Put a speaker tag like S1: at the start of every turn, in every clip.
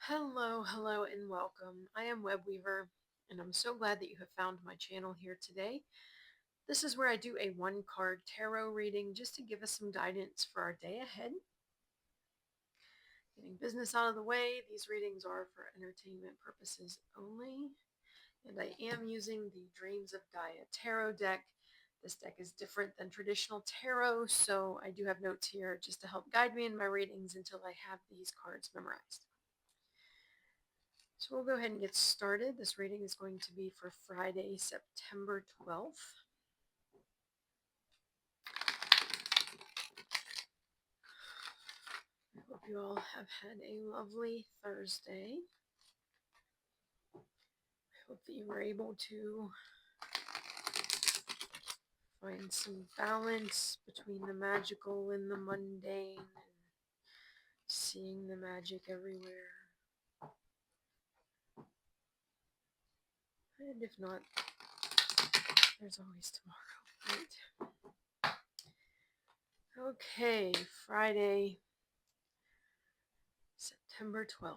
S1: Hello, and welcome. I am Webweaver, and I'm so glad that you have found my channel here today. This is where I do a one-card tarot reading just to give us some guidance for our day ahead. Getting business out of the way, these readings are for entertainment purposes only, and I am using the Dreams of Gaia tarot deck. This deck is different than traditional tarot, so I do have notes here just to help guide me in my readings until I have these cards memorized. So we'll go ahead and get started. This reading is going to be for Friday, September 12th. I hope you all have had a lovely Thursday. I hope that you were able to find some balance between the magical and the mundane and seeing the magic everywhere. And if not, there's always tomorrow, right? Okay, Friday, September 12th.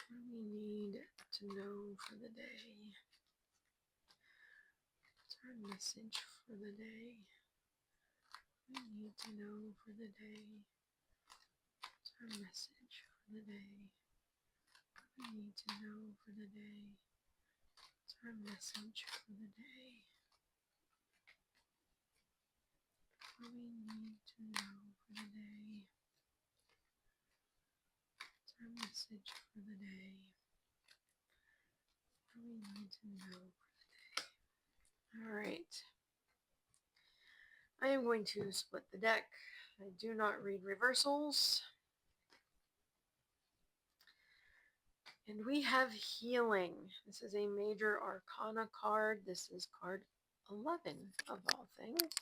S1: What do we need to know for the day? What's our message for the day? We need to know for the day. What's our message for the day? We need to know for the day. What's our message for the day? We need to know for the day. What's our message for the day? We need to know for the day. All right. I am going to split the deck. I do not read reversals. And we have healing. This is a major arcana card. This is card 11 of all things.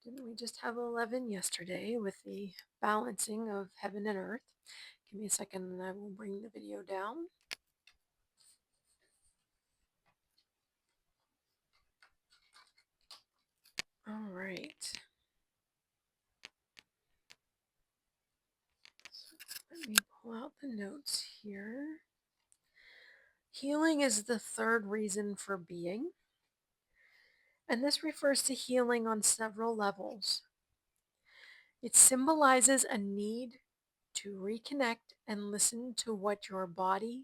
S1: Didn't we just have 11 yesterday with the balancing of heaven and earth? Give me a second and I will bring the video down. All right. So let me pull out the notes here. Healing is the third reason for being. And this refers to healing on several levels. It symbolizes a need to reconnect and listen to what your body,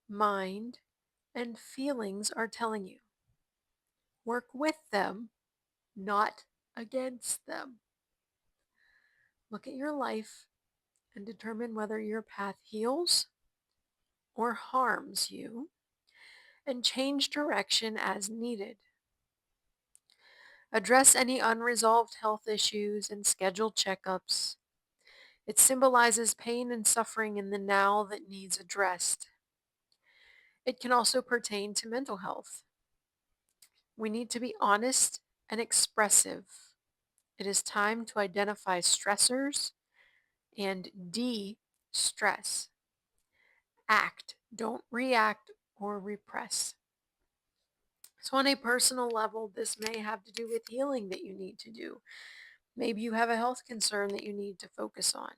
S1: mind, and feelings are telling you. Work with them, not against them. Look at your life and determine whether your path heals or harms you, and change direction as needed. Address any unresolved health issues and schedule checkups. It symbolizes pain and suffering in the now that needs addressed. It can also pertain to mental health. We need to be honest and expressive. It is time to identify stressors and de-stress. Act, don't react or repress. So on a personal level, this may have to do with healing that you need to do. Maybe you have a health concern that you need to focus on.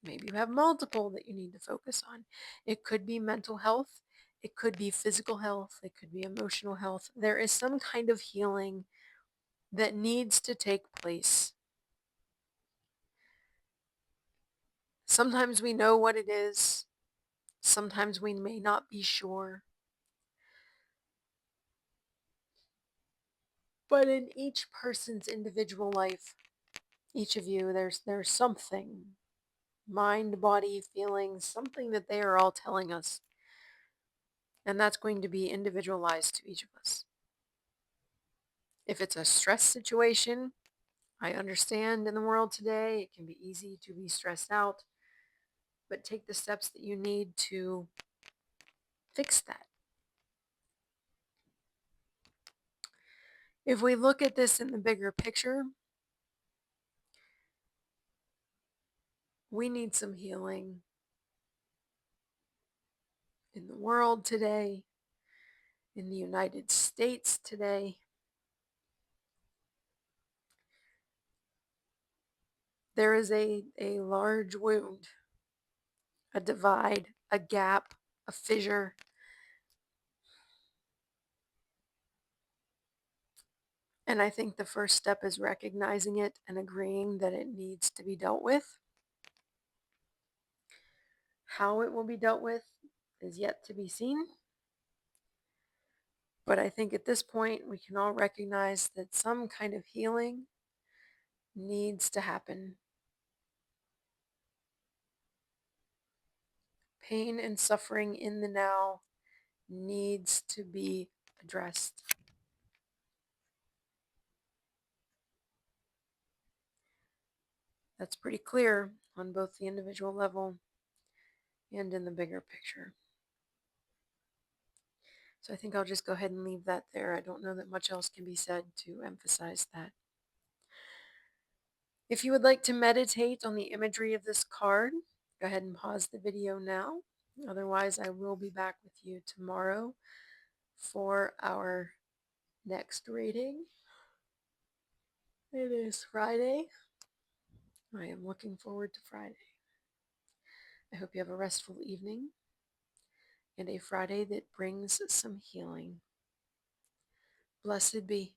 S1: Maybe you have multiple that you need to focus on. It could be mental health. It could be physical health. It could be emotional health. There is some kind of healing that needs to take place. Sometimes we know what it is. Sometimes we may not be sure. But in each person's individual life, each of you, there's something, mind, body, feelings, something that they are all telling us. And that's going to be individualized to each of us. If it's a stress situation, I understand in the world today, it can be easy to be stressed out, but take the steps that you need to fix that. If we look at this in the bigger picture, we need some healing in the world today, in the United States today. There is a large wound, a divide, a gap, a fissure. And I think the first step is recognizing it and agreeing that it needs to be dealt with. How it will be dealt with is yet to be seen. But I think at this point, we can all recognize that some kind of healing needs to happen. Pain and suffering in the now needs to be addressed. That's pretty clear on both the individual level and in the bigger picture. So I think I'll just go ahead and leave that there. I don't know that much else can be said to emphasize that. If you would like to meditate on the imagery of this card, go ahead and pause the video now. Otherwise, I will be back with you tomorrow for our next reading. It is Friday. I am looking forward to Friday. I hope you have a restful evening and a Friday that brings some healing. Blessed be.